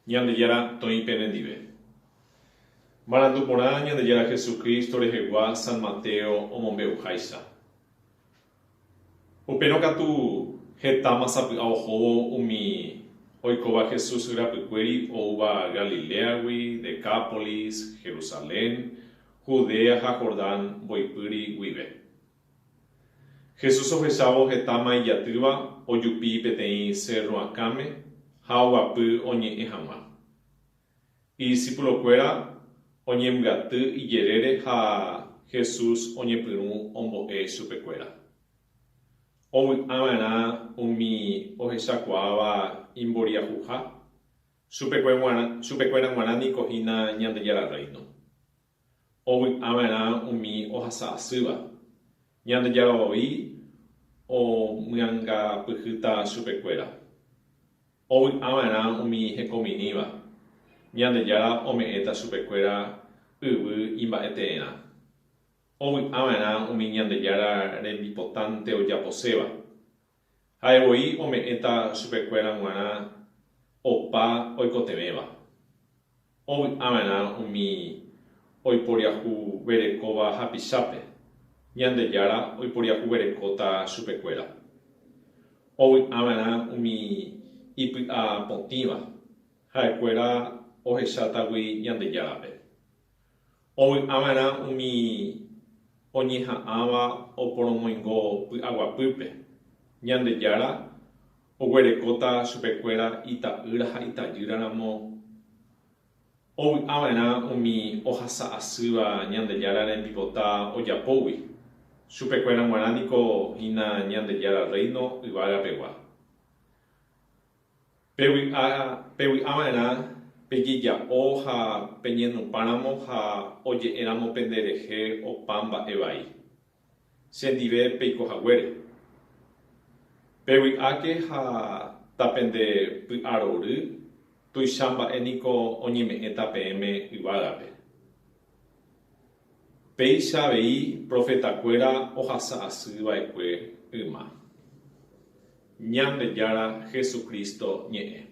Ñandejara toĩ penendive. Marandu porã Ñandejara Jesucristo rehegua San Mateo omombe'uháicha. Upérõ katu heta masapy'a ohóvo umi oikóva Jesús yrapykuéri oúva Galileagui, Decápolis, Jerusalén, Judea ha Jordán mboypýri guive. Jesús ohechávo heta maijatýva ojupi peteĩ Cerro Akãme ha oguapy oñe'ẽ hag̃ua. Idiscípulokuéra oñemyaty ijerére ha Jesús oñepyrũ ombo'e chupekuéra. Ovy'ava'erã umi ohechakuaáva imboriahuha. Chupekuéra guarániko hína Ñandejara Reino. Ovy'ava'erã umi ohasa'asýva. Ñandejaravoi omyangapyhýta chupekuéra. Ovy'ava'erã umi hekominíva. Ñandejara ome'ẽta chupekuéra yvy imba'ete'ẽrã. Ovy'ava'erã umi Ñandejara rembipotánte ojaposéva. Ha'evoi ome'ẽta chupekuéra g̃uarã opa oikotevéva. Ovy'ava'erã umi oiporiahuverekóva hapichápe. Ñandejara oiporiahuverekóta chupekuéra. Ovy'ava'erã umi ipy'a potĩva. Ha'ekuéra ohechátagui Ñandejárape. Ovy'ava'erã umi oñeha'ãva oporomoingo py'aguapýpe. Ñandejara oguerekóta chupekuéra ita'ýra ha itajýraramo. Ovy'ava'erã umi ohasa'asýva Ñandejara rembipota ojapógui. Chupekuéra guarániko hína Ñandejara Reino yvárapegua. Pevy'ava'erã pejeja'o ha peñenupáramo ha oje'éramo penderehe opa mba'e vai. Chendive peikohaguére. Pevy'áke ha tapende py'arory tuicha mba'éniko oñeme'ẽta peẽme yvágape. Péicha avei profetakuéra ohasa'asýva'ekue yma. Ñandejara Jesucristo ñe'ẽ.